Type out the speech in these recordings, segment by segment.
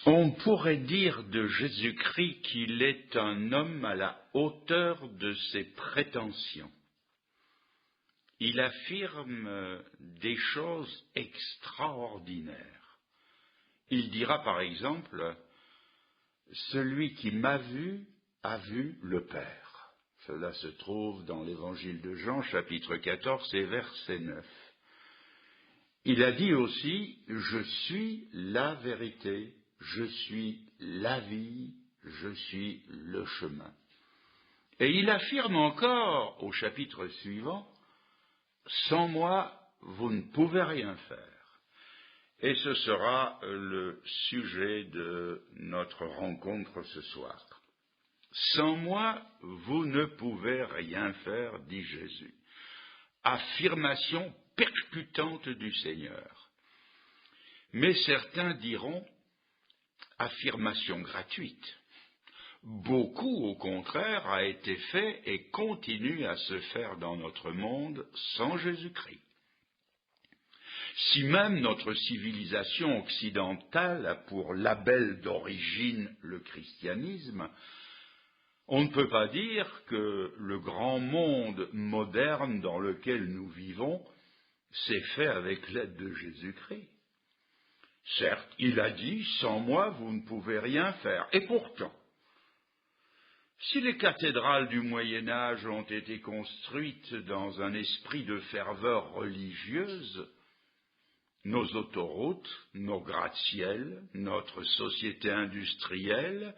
On pourrait dire de Jésus-Christ qu'il est un homme à la hauteur de ses prétentions. Il affirme des choses extraordinaires. Il dira par exemple, « Celui qui m'a vu a vu le Père ». Cela se trouve dans l'Évangile de Jean, chapitre 14 et verset 9. Il a dit aussi, « Je suis la vérité, je suis la vie, je suis le chemin ». Et il affirme encore au chapitre suivant, « Sans moi, vous ne pouvez rien faire ». Et ce sera le sujet de notre rencontre ce soir. Sans moi, vous ne pouvez rien faire, dit Jésus. Affirmation percutante du Seigneur. Mais certains diront, affirmation gratuite. Beaucoup, au contraire, a été fait et continue à se faire dans notre monde sans Jésus-Christ. Si même notre civilisation occidentale a pour label d'origine le christianisme, on ne peut pas dire que le grand monde moderne dans lequel nous vivons s'est fait avec l'aide de Jésus-Christ. Certes, il a dit, sans moi, vous ne pouvez rien faire. Et pourtant, si les cathédrales du Moyen-Âge ont été construites dans un esprit de ferveur religieuse, nos autoroutes, nos gratte-ciel, notre société industrielle,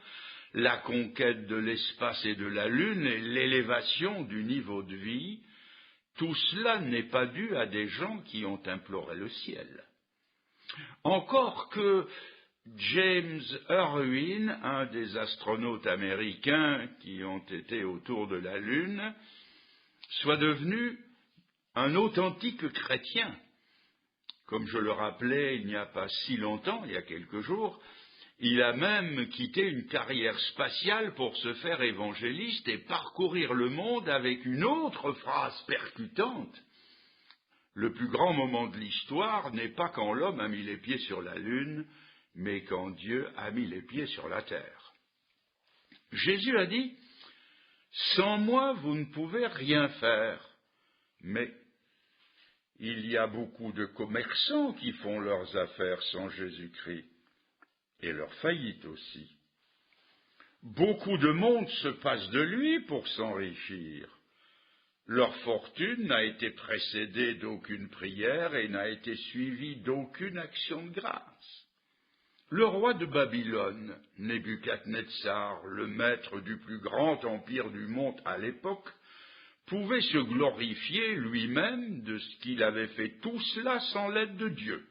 la conquête de l'espace et de la Lune et l'élévation du niveau de vie, tout cela n'est pas dû à des gens qui ont imploré le ciel. Encore que James Irwin, un des astronautes américains qui ont été autour de la Lune, soit devenu un authentique chrétien. Comme je le rappelais il n'y a pas si longtemps, il y a quelques jours, il a même quitté une carrière spatiale pour se faire évangéliste et parcourir le monde avec une autre phrase percutante. Le plus grand moment de l'histoire n'est pas quand l'homme a mis les pieds sur la Lune, mais quand Dieu a mis les pieds sur la terre. Jésus a dit, « Sans moi, vous ne pouvez rien faire. » Mais il y a beaucoup de commerçants qui font leurs affaires sans Jésus-Christ, et leur faillite aussi. Beaucoup de monde se passe de lui pour s'enrichir. Leur fortune n'a été précédée d'aucune prière et n'a été suivie d'aucune action de grâce. Le roi de Babylone, Nebuchadnezzar, le maître du plus grand empire du monde à l'époque, pouvait se glorifier lui-même de ce qu'il avait fait tout cela sans l'aide de Dieu.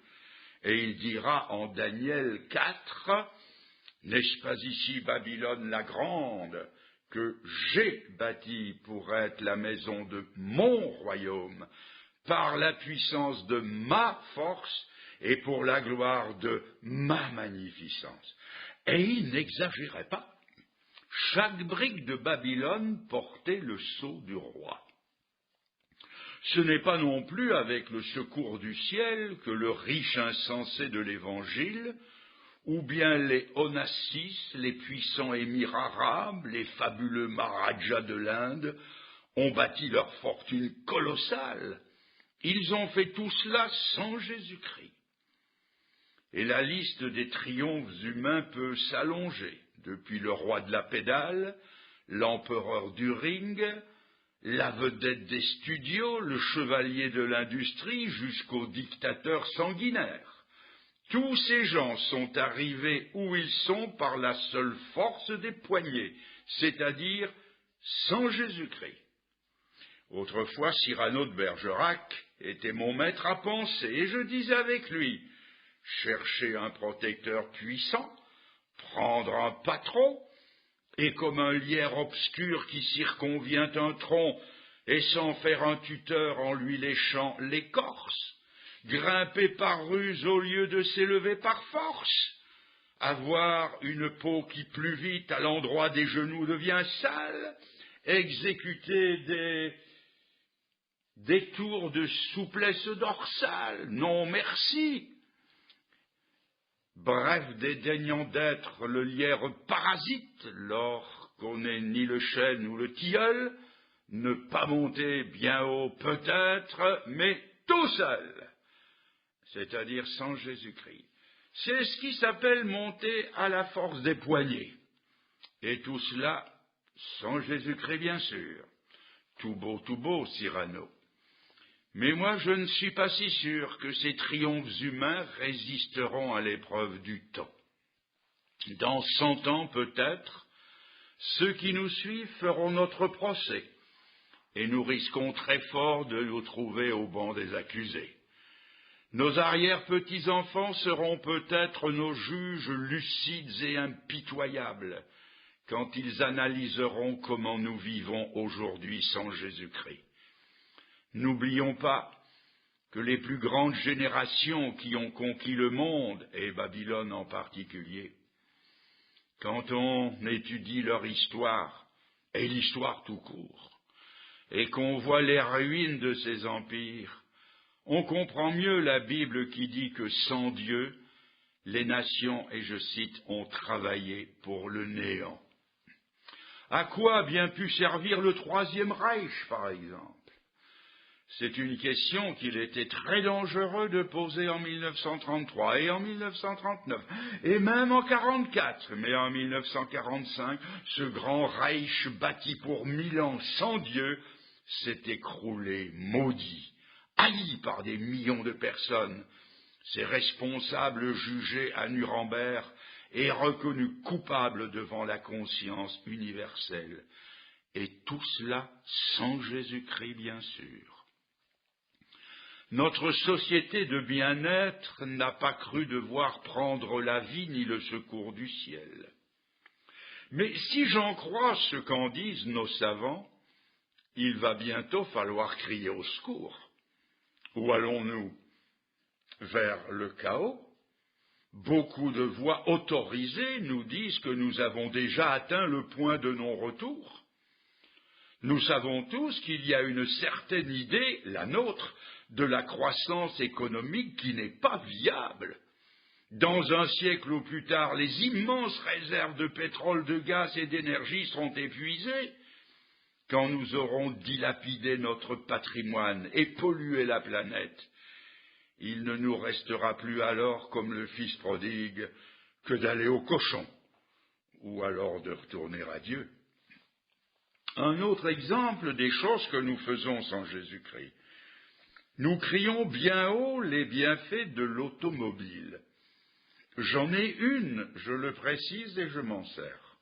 Et il dira en Daniel 4, « N'est-ce pas ici Babylone la grande, que j'ai bâtie pour être la maison de mon royaume, par la puissance de ma force et pour la gloire de ma magnificence. » Et il n'exagérait pas. Chaque brique de Babylone portait le sceau du roi. Ce n'est pas non plus avec le secours du ciel que le riche insensé de l'Évangile, ou bien les Onassis, les puissants émirs arabes, les fabuleux Maharajas de l'Inde, ont bâti leur fortune colossale. Ils ont fait tout cela sans Jésus-Christ. Et la liste des triomphes humains peut s'allonger, depuis le roi de la pédale, l'empereur du ring, la vedette des studios, le chevalier de l'industrie, jusqu'au dictateur sanguinaire. Tous ces gens sont arrivés où ils sont par la seule force des poignets, c'est-à-dire sans Jésus-Christ. Autrefois, Cyrano de Bergerac était mon maître à penser, et je disais avec lui, chercher un protecteur puissant, prendre un patron, et comme un lierre obscur qui circonvient un tronc, et sans faire un tuteur en lui léchant l'écorce, grimper par ruse au lieu de s'élever par force, avoir une peau qui plus vite à l'endroit des genoux devient sale, exécuter des tours de souplesse dorsale, non merci. bref, dédaignant d'être le lierre parasite, lors qu'on n'est ni le chêne ou le tilleul, ne pas monter bien haut peut-être, mais tout seul, c'est-à-dire sans Jésus-Christ. C'est ce qui s'appelle monter à la force des poignets. Et tout cela sans Jésus-Christ, bien sûr. Tout beau, Cyrano. Mais moi, je ne suis pas si sûr que ces triomphes humains résisteront à l'épreuve du temps. Dans 100 ans, peut-être, ceux qui nous suivent feront notre procès, et nous risquons très fort de nous trouver au banc des accusés. Nos arrière-petits-enfants seront peut-être nos juges lucides et impitoyables, quand ils analyseront comment nous vivons aujourd'hui sans Jésus-Christ. N'oublions pas que les plus grandes générations qui ont conquis le monde, et Babylone en particulier, quand on étudie leur histoire, et l'histoire tout court, et qu'on voit les ruines de ces empires, on comprend mieux la Bible qui dit que sans Dieu, les nations, et je cite, ont travaillé pour le néant. À quoi a bien pu servir le Troisième Reich, par exemple? C'est une question qu'il était très dangereux de poser en 1933 et en 1939, et même en 1944. Mais en 1945, ce grand Reich bâti pour 1000 ans sans Dieu s'est écroulé, maudit, haï par des millions de personnes. Ses responsables jugés à Nuremberg et reconnus coupables devant la conscience universelle. Et tout cela sans Jésus-Christ, bien sûr. Notre société de bien-être n'a pas cru devoir prendre la vie ni le secours du ciel. Mais si j'en crois ce qu'en disent nos savants, il va bientôt falloir crier au secours. Où allons-nous? Vers le chaos? Beaucoup de voix autorisées nous disent que nous avons déjà atteint le point de non-retour. Nous savons tous qu'il y a une certaine idée, la nôtre, de la croissance économique qui n'est pas viable. Dans un siècle ou plus tard, les immenses réserves de pétrole, de gaz et d'énergie seront épuisées. Quand nous aurons dilapidé notre patrimoine et pollué la planète, il ne nous restera plus alors, comme le fils prodigue, que d'aller au cochon, ou alors de retourner à Dieu. Un autre exemple des choses que nous faisons sans Jésus-Christ. Nous crions bien haut les bienfaits de l'automobile. J'en ai une, je le précise, et je m'en sers.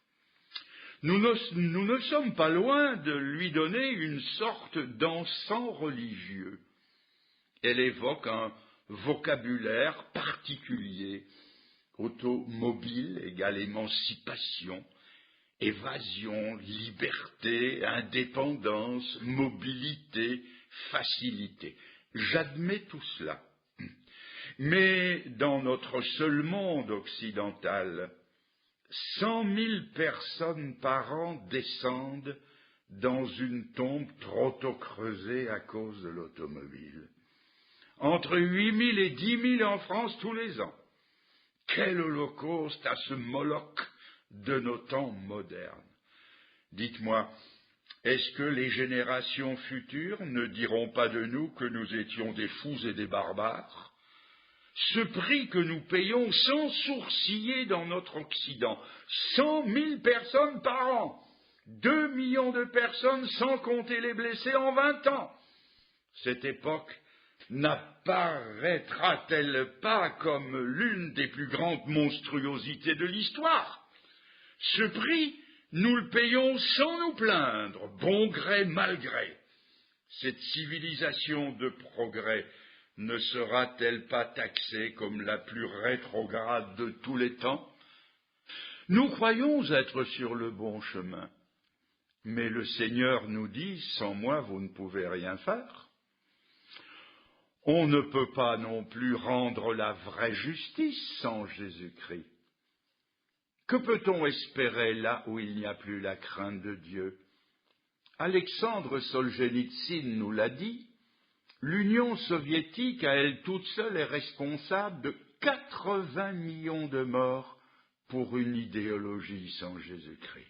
Nous ne sommes pas loin de lui donner une sorte d'encens religieux. Elle évoque un vocabulaire particulier. Automobile égale émancipation, évasion, liberté, indépendance, mobilité, facilité. J'admets tout cela. Mais dans notre seul monde occidental, 100 000 personnes par an descendent dans une tombe trop tôt creusée à cause de l'automobile. Entre 8 000 et 10 000 en France tous les ans. Quel holocauste à ce Moloch de nos temps modernes. Dites-moi, est-ce que les générations futures ne diront pas de nous que nous étions des fous et des barbares? Ce prix que nous payons sans sourciller dans notre Occident, 100 000 personnes par an, 2 millions de personnes sans compter les blessés en 20 ans. Cette époque n'apparaîtra-t-elle pas comme l'une des plus grandes monstruosités de l'histoire? Ce prix, nous le payons sans nous plaindre, bon gré, mal gré. Cette civilisation de progrès ne sera-t-elle pas taxée comme la plus rétrograde de tous les temps? Nous croyons être sur le bon chemin, mais le Seigneur nous dit, sans moi vous ne pouvez rien faire. On ne peut pas non plus rendre la vraie justice sans Jésus-Christ. Que peut-on espérer là où il n'y a plus la crainte de Dieu? Alexandre Solzhenitsyn nous l'a dit, l'Union soviétique à elle toute seule est responsable de 80 millions de morts pour une idéologie sans Jésus-Christ.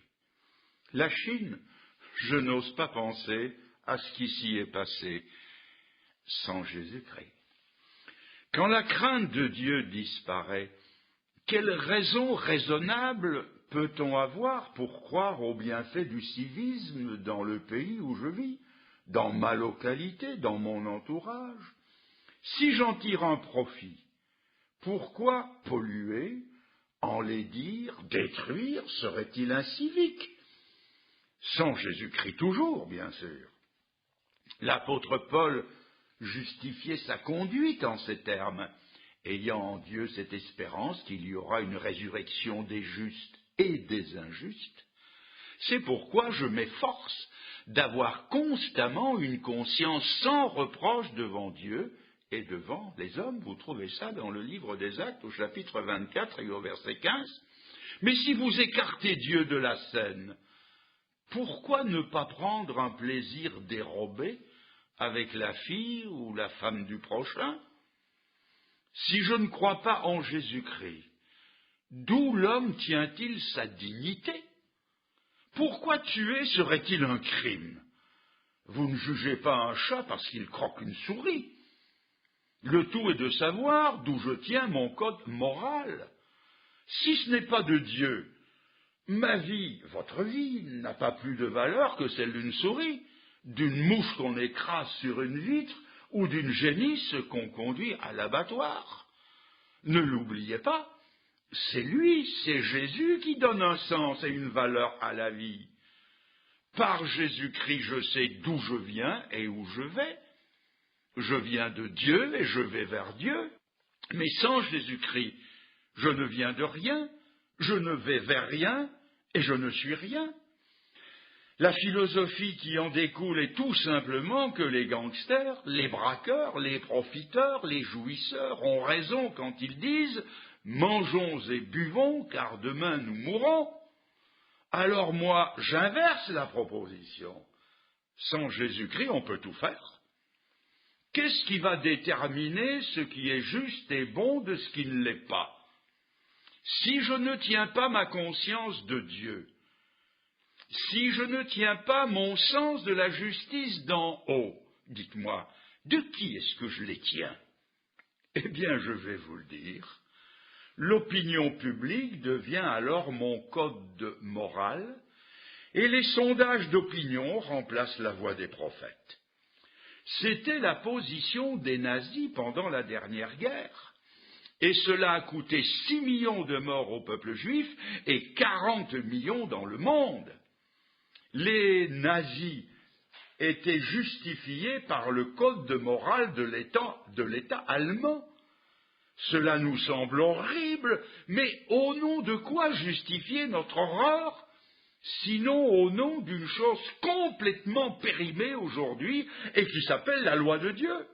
La Chine, je n'ose pas penser à ce qui s'y est passé sans Jésus-Christ. Quand la crainte de Dieu disparaît, quelle raison raisonnable peut-on avoir pour croire au bienfait du civisme dans le pays où je vis, dans ma localité, dans mon entourage? Si j'en tire un profit, pourquoi polluer, enlaidir, détruire serait-il incivique? Sans Jésus-Christ toujours, bien sûr. L'apôtre Paul justifiait sa conduite en ces termes, ayant en Dieu cette espérance qu'il y aura une résurrection des justes et des injustes. C'est pourquoi je m'efforce d'avoir constamment une conscience sans reproche devant Dieu et devant les hommes. Vous trouvez ça dans le livre des Actes au chapitre 24 et au verset 15. Mais si vous écartez Dieu de la scène, pourquoi ne pas prendre un plaisir dérobé avec la fille ou la femme du prochain? Si je ne crois pas en Jésus-Christ, d'où l'homme tient-il sa dignité? Pourquoi tuer serait-il un crime? Vous ne jugez pas un chat parce qu'il croque une souris. Le tout est de savoir d'où je tiens mon code moral. Si ce n'est pas de Dieu, ma vie, votre vie, n'a pas plus de valeur que celle d'une souris, d'une mouche qu'on écrase sur une vitre ou d'une génisse qu'on conduit à l'abattoir. Ne l'oubliez pas, c'est lui, c'est Jésus qui donne un sens et une valeur à la vie. Par Jésus-Christ, je sais d'où je viens et où je vais. Je viens de Dieu et je vais vers Dieu. Mais sans Jésus-Christ, je ne viens de rien, je ne vais vers rien et je ne suis rien. La philosophie qui en découle est tout simplement que les gangsters, les braqueurs, les profiteurs, les jouisseurs ont raison quand ils disent « mangeons et buvons car demain nous mourrons ». Alors moi, j'inverse la proposition. Sans Jésus-Christ, on peut tout faire. Qu'est-ce qui va déterminer ce qui est juste et bon de ce qui ne l'est pas? Si je ne tiens pas ma conscience de Dieu, si je ne tiens pas mon sens de la justice d'en haut, dites-moi, de qui est-ce que je les tiens? Eh bien, je vais vous le dire. L'opinion publique devient alors mon code moral et les sondages d'opinion remplacent la voix des prophètes. C'était la position des nazis pendant la dernière guerre. Et cela a coûté 6 millions de morts au peuple juif et 40 millions dans le monde. Les nazis étaient justifiés par le code de morale de l'État allemand. Cela nous semble horrible, mais au nom de quoi justifier notre horreur, sinon au nom d'une chose complètement périmée aujourd'hui et qui s'appelle la loi de Dieu?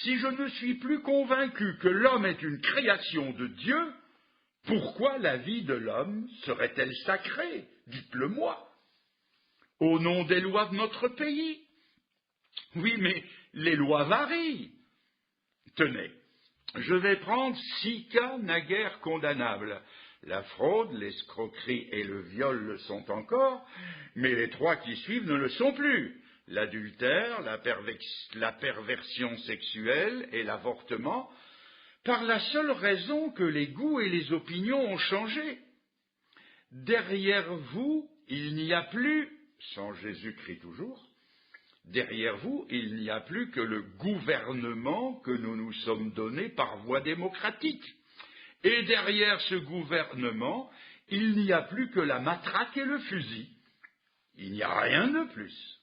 Si je ne suis plus convaincu que l'homme est une création de Dieu, pourquoi la vie de l'homme serait-elle sacrée? Dites-le-moi. Au nom des lois de notre pays? Oui, mais les lois varient. Tenez, je vais prendre 6 cas naguère condamnables. La fraude, l'escroquerie et le viol le sont encore, mais les 3 qui suivent ne le sont plus. L'adultère, la perversion sexuelle et l'avortement, par la seule raison que les goûts et les opinions ont changé. Derrière vous, il n'y a plus, sans Jésus-Christ toujours, derrière vous, il n'y a plus que le gouvernement que nous nous sommes donné par voie démocratique. Et derrière ce gouvernement, il n'y a plus que la matraque et le fusil. Il n'y a rien de plus.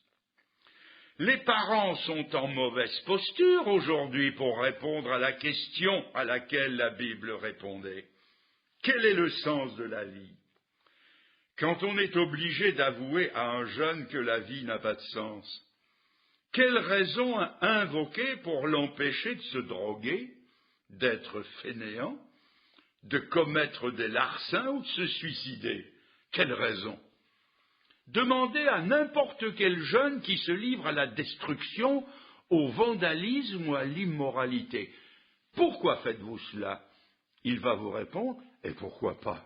Les parents sont en mauvaise posture aujourd'hui pour répondre à la question à laquelle la Bible répondait. Quel est le sens de la vie? Quand on est obligé d'avouer à un jeune que la vie n'a pas de sens, quelle raison invoquer pour l'empêcher de se droguer, d'être fainéant, de commettre des larcins ou de se suicider? Quelle raison? Demandez à n'importe quel jeune qui se livre à la destruction, au vandalisme ou à l'immoralité. Pourquoi faites-vous cela? Il va vous répondre, et pourquoi pas?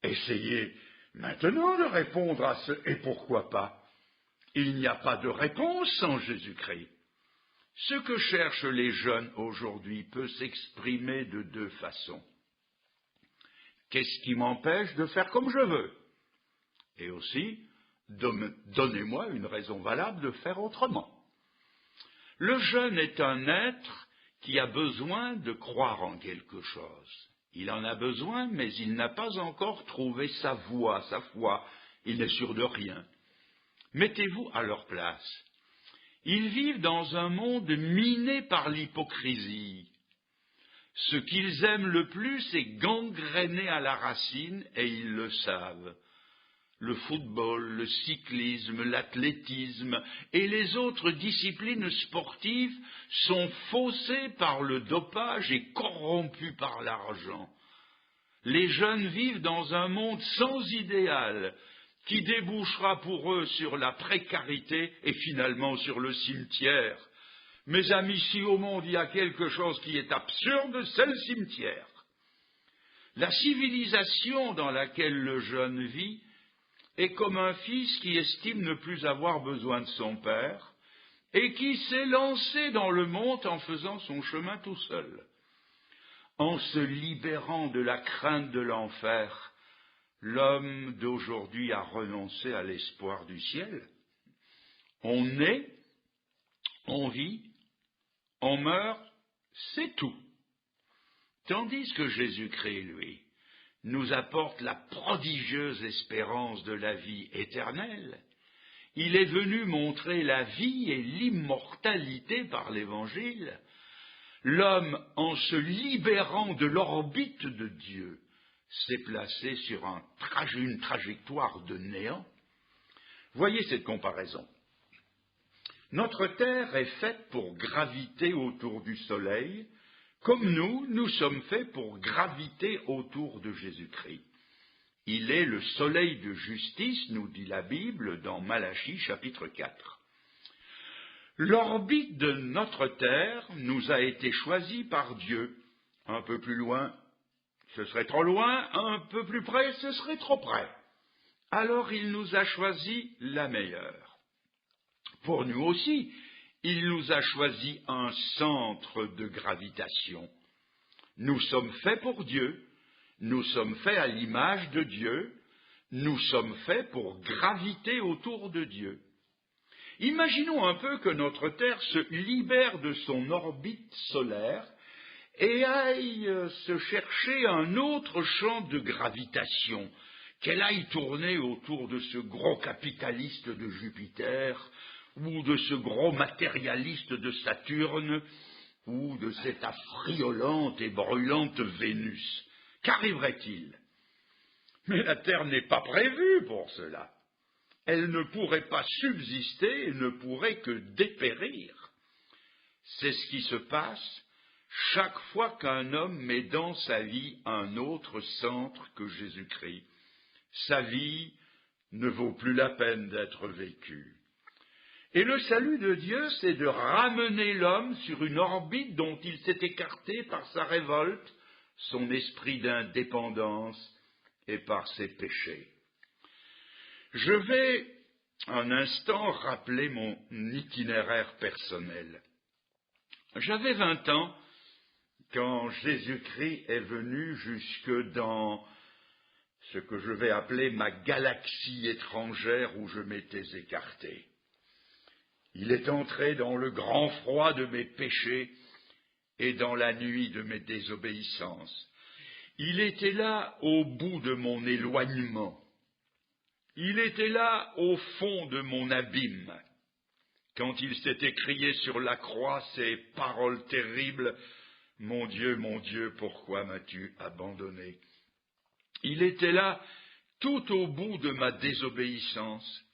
Essayez maintenant de répondre à ce « et pourquoi pas ». Il n'y a pas de réponse sans Jésus-Christ. Ce que cherchent les jeunes aujourd'hui peut s'exprimer de deux façons. Qu'est-ce qui m'empêche de faire comme je veux? Et aussi, donnez-moi une raison valable de faire autrement. Le jeune est un être qui a besoin de croire en quelque chose. Il en a besoin, mais il n'a pas encore trouvé sa voie, sa foi. Il n'est sûr de rien. Mettez-vous à leur place. Ils vivent dans un monde miné par l'hypocrisie. Ce qu'ils aiment le plus est gangréné à la racine, et ils le savent. Le football, le cyclisme, l'athlétisme et les autres disciplines sportives sont faussées par le dopage et corrompus par l'argent. Les jeunes vivent dans un monde sans idéal qui débouchera pour eux sur la précarité et finalement sur le cimetière. Mes amis, si au monde il y a quelque chose qui est absurde, c'est le cimetière. La civilisation dans laquelle le jeune vit est comme un fils qui estime ne plus avoir besoin de son père et qui s'est lancé dans le monde en faisant son chemin tout seul. En se libérant de la crainte de l'enfer, l'homme d'aujourd'hui a renoncé à l'espoir du ciel. On naît, on vit, on meurt, c'est tout. Tandis que Jésus-Christ, lui, nous apporte la prodigieuse espérance de la vie éternelle. Il est venu montrer la vie et l'immortalité par l'Évangile. L'homme, en se libérant de l'orbite de Dieu, s'est placé sur une trajectoire de néant. Voyez cette comparaison. Notre Terre est faite pour graviter autour du Soleil, comme nous sommes faits pour graviter autour de Jésus-Christ. Il est le soleil de justice, nous dit la Bible dans Malachie chapitre 4. L'orbite de notre Terre nous a été choisie par Dieu. Un peu plus loin, ce serait trop loin, un peu plus près, ce serait trop près. Alors il nous a choisi la meilleure. Pour nous aussi, il nous a choisi un centre de gravitation. Nous sommes faits pour Dieu, nous sommes faits à l'image de Dieu, nous sommes faits pour graviter autour de Dieu. Imaginons un peu que notre Terre se libère de son orbite solaire et aille se chercher un autre champ de gravitation, qu'elle aille tourner autour de ce gros capitaliste de Jupiter, ou de ce gros matérialiste de Saturne, ou de cette affriolante et brûlante Vénus. Qu'arriverait-il? Mais la Terre n'est pas prévue pour cela. Elle ne pourrait pas subsister et ne pourrait que dépérir. C'est ce qui se passe chaque fois qu'un homme met dans sa vie un autre centre que Jésus-Christ. Sa vie ne vaut plus la peine d'être vécue. Et le salut de Dieu, c'est de ramener l'homme sur une orbite dont il s'est écarté par sa révolte, son esprit d'indépendance et par ses péchés. Je vais un instant rappeler mon itinéraire personnel. J'avais 20 ans quand Jésus-Christ est venu jusque dans ce que je vais appeler ma galaxie étrangère où je m'étais écarté. Il est entré dans le grand froid de mes péchés et dans la nuit de mes désobéissances. Il était là au bout de mon éloignement. Il était là au fond de mon abîme. Quand il s'est écrié sur la croix ces paroles terribles, « Mon Dieu, pourquoi m'as-tu abandonné ?» Il était là tout au bout de ma désobéissance.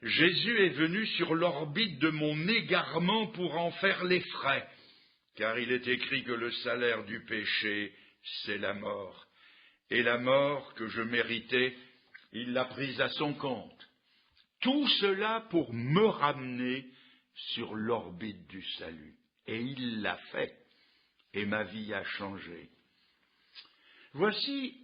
Jésus est venu sur l'orbite de mon égarement pour en faire les frais, car il est écrit que le salaire du péché, c'est la mort. Et la mort que je méritais, il l'a prise à son compte. Tout cela pour me ramener sur l'orbite du salut. Et il l'a fait. Et ma vie a changé. Voici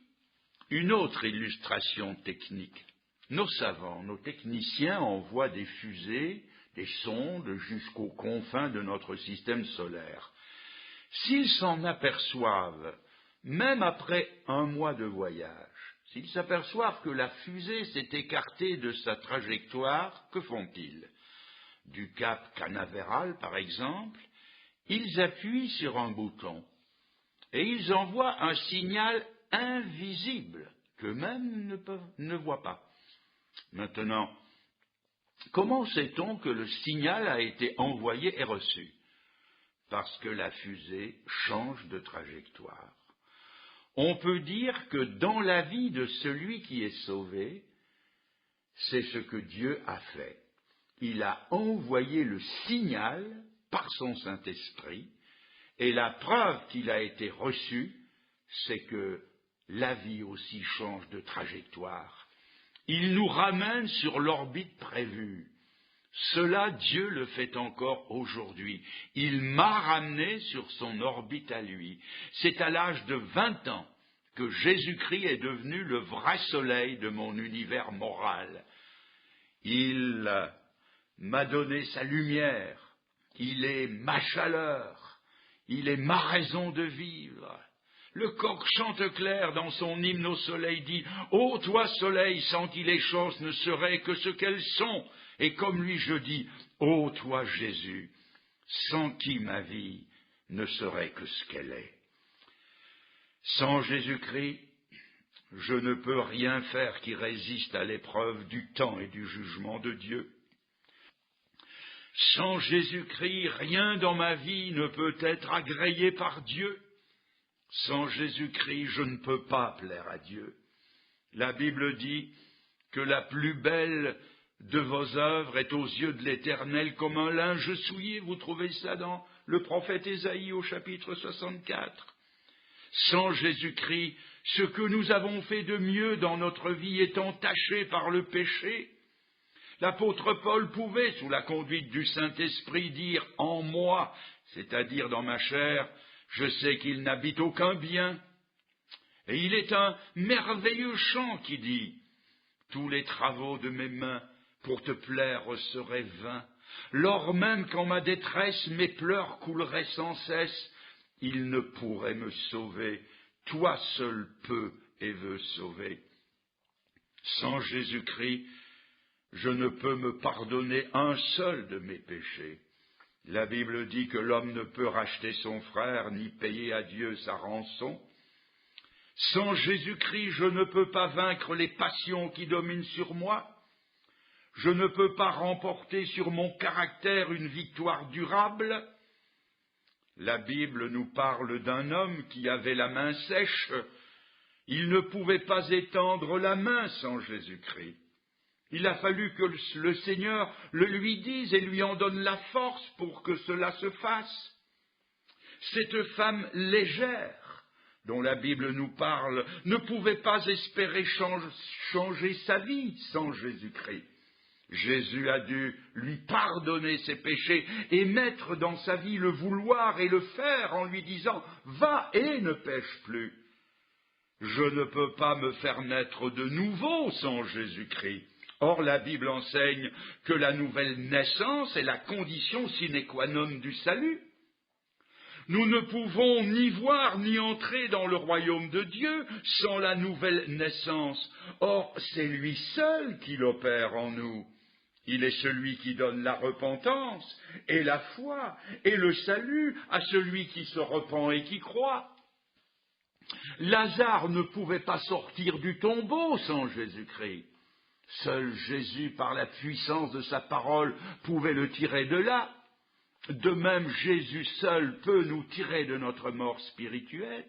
une autre illustration technique. Nos savants, nos techniciens envoient des fusées, des sondes jusqu'aux confins de notre système solaire. S'ils s'en aperçoivent, même après un mois de voyage, s'ils s'aperçoivent que la fusée s'est écartée de sa trajectoire, que font-ils? Du cap Canaveral, par exemple, ils appuient sur un bouton et ils envoient un signal invisible qu'eux-mêmes ne voient pas. Maintenant, comment sait-on que le signal a été envoyé et reçu? Parce que la fusée change de trajectoire. On peut dire que dans la vie de celui qui est sauvé, c'est ce que Dieu a fait. Il a envoyé le signal par son Saint-Esprit, et la preuve qu'il a été reçu, c'est que la vie aussi change de trajectoire. Il nous ramène sur l'orbite prévue. Cela, Dieu le fait encore aujourd'hui. Il m'a ramené sur son orbite à lui. C'est à l'âge de 20 ans que Jésus-Christ est devenu le vrai soleil de mon univers moral. Il m'a donné sa lumière. Il est ma chaleur. Il est ma raison de vivre. Le coq chante clair dans son hymne au soleil dit « Ô toi soleil, sans qui les choses ne seraient que ce qu'elles sont !» Et comme lui je dis « Ô toi Jésus, sans qui ma vie ne serait que ce qu'elle est !» Sans Jésus-Christ, je ne peux rien faire qui résiste à l'épreuve du temps et du jugement de Dieu. Sans Jésus-Christ, rien dans ma vie ne peut être agréé par Dieu. Sans Jésus-Christ, je ne peux pas plaire à Dieu. La Bible dit que la plus belle de vos œuvres est aux yeux de l'Éternel comme un linge souillé. Vous trouvez ça dans le prophète Ésaïe au chapitre 64. Sans Jésus-Christ, ce que nous avons fait de mieux dans notre vie est entaché par le péché. L'apôtre Paul pouvait, sous la conduite du Saint-Esprit, dire « En moi », c'est-à-dire dans ma chair, je sais qu'il n'habite aucun bien. Et il est un merveilleux chant qui dit « Tous les travaux de mes mains pour te plaire seraient vains. Lors même qu'en ma détresse mes pleurs couleraient sans cesse, il ne pourrait me sauver. Toi seul peux et veux sauver. Sans Jésus-Christ, je ne peux me pardonner un seul de mes péchés. La Bible dit que l'homme ne peut racheter son frère ni payer à Dieu sa rançon. Sans Jésus-Christ, je ne peux pas vaincre les passions qui dominent sur moi. Je ne peux pas remporter sur mon caractère une victoire durable. La Bible nous parle d'un homme qui avait la main sèche. Il ne pouvait pas étendre la main sans Jésus-Christ. Il a fallu que le Seigneur le lui dise et lui en donne la force pour que cela se fasse. Cette femme légère dont la Bible nous parle ne pouvait pas espérer changer sa vie sans Jésus-Christ. Jésus a dû lui pardonner ses péchés et mettre dans sa vie le vouloir et le faire en lui disant « Va et ne pêche plus ». Je ne peux pas me faire naître de nouveau sans Jésus-Christ. Or, la Bible enseigne que la nouvelle naissance est la condition sine qua non du salut. Nous ne pouvons ni voir ni entrer dans le royaume de Dieu sans la nouvelle naissance. Or, c'est lui seul qui l'opère en nous. Il est celui qui donne la repentance et la foi et le salut à celui qui se repent et qui croit. Lazare ne pouvait pas sortir du tombeau sans Jésus-Christ. Seul Jésus, par la puissance de sa parole, pouvait le tirer de là. De même, Jésus seul peut nous tirer de notre mort spirituelle.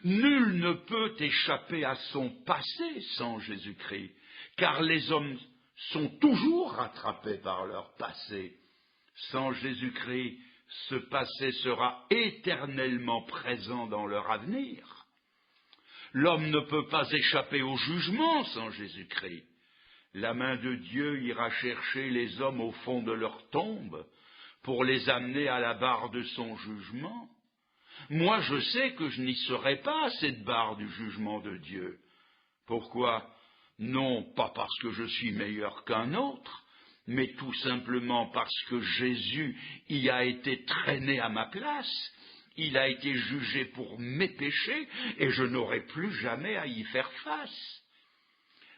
Nul ne peut échapper à son passé sans Jésus-Christ, car les hommes sont toujours rattrapés par leur passé. Sans Jésus-Christ, ce passé sera éternellement présent dans leur avenir. L'homme ne peut pas échapper au jugement sans Jésus-Christ. La main de Dieu ira chercher les hommes au fond de leur tombe pour les amener à la barre de son jugement. Moi, je sais que je n'y serai pas à cette barre du jugement de Dieu. Pourquoi? Non pas parce que je suis meilleur qu'un autre, mais tout simplement parce que Jésus y a été traîné à ma place, il a été jugé pour mes péchés, et je n'aurai plus jamais à y faire face.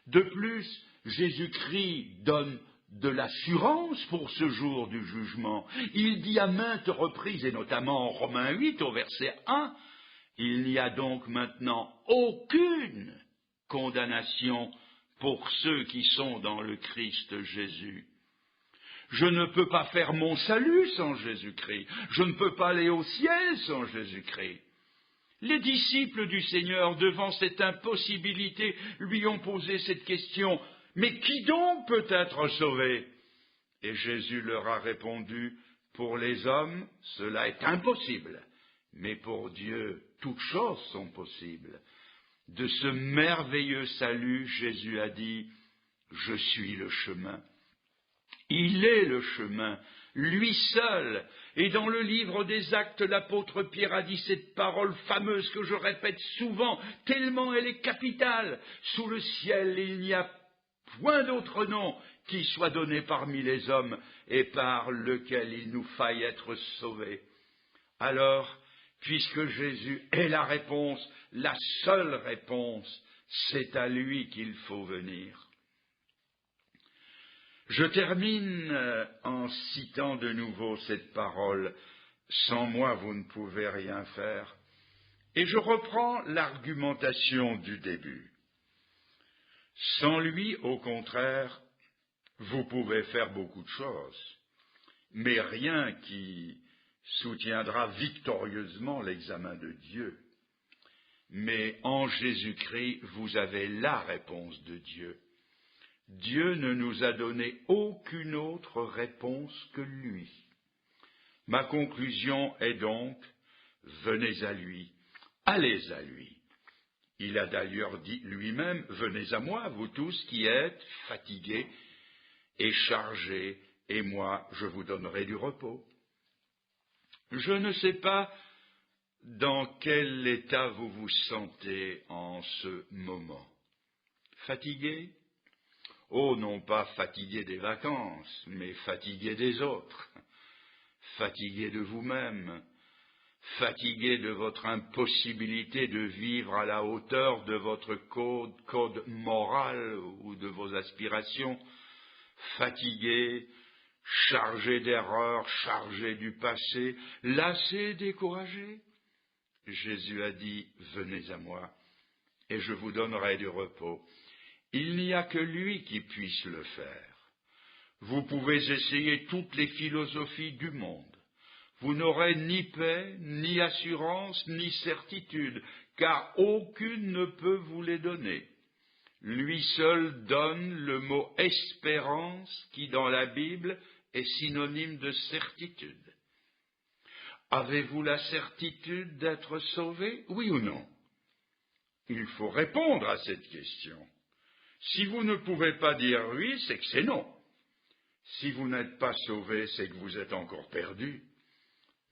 De plus, Jésus-Christ donne de l'assurance pour ce jour du jugement. Il dit à maintes reprises, et notamment en Romains 8 au verset 1, « Il n'y a donc maintenant aucune condamnation pour ceux qui sont dans le Christ Jésus. » Je ne peux pas faire mon salut sans Jésus-Christ. Je ne peux pas aller au ciel sans Jésus-Christ. Les disciples du Seigneur, devant cette impossibilité, lui ont posé cette question, « Mais qui donc peut être sauvé ?» Et Jésus leur a répondu, « Pour les hommes, cela est impossible, mais pour Dieu, toutes choses sont possibles. » De ce merveilleux salut, Jésus a dit, « Je suis le chemin. » Il est le chemin, lui seul. Et dans le livre des Actes, l'apôtre Pierre a dit cette parole fameuse que je répète souvent, tellement elle est capitale. Sous le ciel, il n'y a point d'autre nom qui soit donné parmi les hommes et par lequel il nous faille être sauvés. Alors, puisque Jésus est la réponse, la seule réponse, c'est à lui qu'il faut venir. Je termine en citant de nouveau cette parole, « Sans moi, vous ne pouvez rien faire ». Et je reprends l'argumentation du début. Sans lui, au contraire, vous pouvez faire beaucoup de choses, mais rien qui soutiendra victorieusement l'examen de Dieu. Mais en Jésus-Christ, vous avez la réponse de Dieu. Dieu ne nous a donné aucune autre réponse que lui. Ma conclusion est donc, venez à lui, allez à lui. Il a d'ailleurs dit lui-même, venez à moi, vous tous qui êtes fatigués et chargés, et moi je vous donnerai du repos. Je ne sais pas dans quel état vous vous sentez en ce moment. Fatigué? Oh, non pas fatigué des vacances, mais fatigué des autres, fatigué de vous-même, fatigué de votre impossibilité de vivre à la hauteur de votre code moral ou de vos aspirations, fatigué, chargé d'erreurs, chargé du passé, lassé, découragé. Jésus a dit, venez à moi, et je vous donnerai du repos. Il n'y a que lui qui puisse le faire. Vous pouvez essayer toutes les philosophies du monde. Vous n'aurez ni paix, ni assurance, ni certitude, car aucune ne peut vous les donner. Lui seul donne le mot espérance qui, dans la Bible, est synonyme de certitude. Avez-vous la certitude d'être sauvé, oui ou non? Il faut répondre à cette question. Si vous ne pouvez pas dire oui, c'est que c'est non. Si vous n'êtes pas sauvé, c'est que vous êtes encore perdu.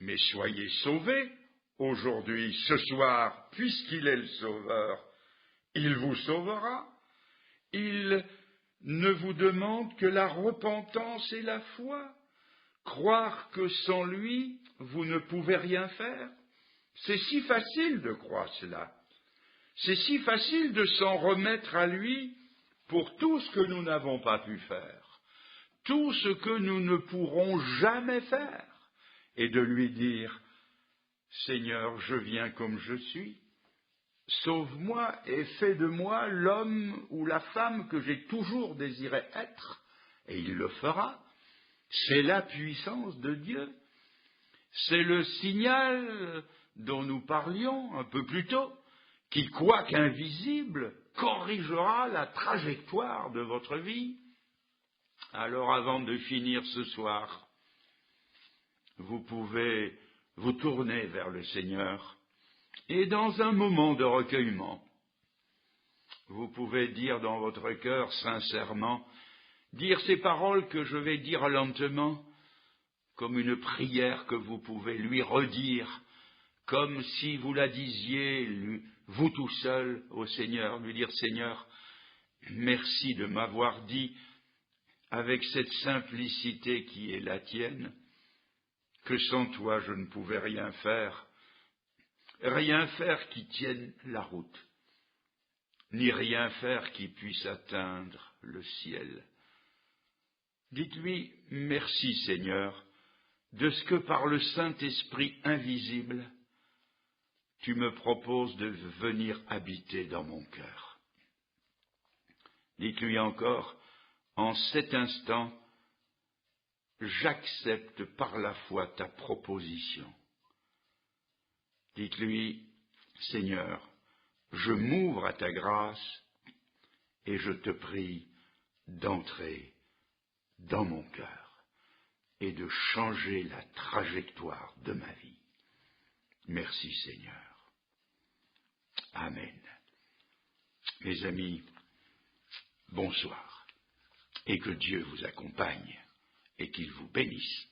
Mais soyez sauvés aujourd'hui, ce soir, puisqu'il est le Sauveur. Il vous sauvera. Il ne vous demande que la repentance et la foi. Croire que sans lui, vous ne pouvez rien faire. C'est si facile de croire cela. C'est si facile de s'en remettre à lui pour tout ce que nous n'avons pas pu faire, tout ce que nous ne pourrons jamais faire, et de lui dire, Seigneur, je viens comme je suis, sauve-moi et fais de moi l'homme ou la femme que j'ai toujours désiré être, et il le fera. C'est la puissance de Dieu. C'est le signal dont nous parlions un peu plus tôt, qui, quoique invisible, corrigera la trajectoire de votre vie. Alors, avant de finir ce soir, vous pouvez vous tourner vers le Seigneur et dans un moment de recueillement, vous pouvez dire dans votre cœur sincèrement, dire ces paroles que je vais dire lentement, comme une prière que vous pouvez lui redire comme si vous la disiez, vous tout seul, au Seigneur, lui dire, Seigneur, merci de m'avoir dit, avec cette simplicité qui est la tienne, que sans toi je ne pouvais rien faire qui tienne la route, ni rien faire qui puisse atteindre le ciel. Dites-lui, merci Seigneur, de ce que par le Saint-Esprit invisible, tu me proposes de venir habiter dans mon cœur. Dites-lui encore, en cet instant, j'accepte par la foi ta proposition. Dites-lui, Seigneur, je m'ouvre à ta grâce et je te prie d'entrer dans mon cœur et de changer la trajectoire de ma vie. Merci Seigneur. Amen. Mes amis, bonsoir et que Dieu vous accompagne et qu'il vous bénisse.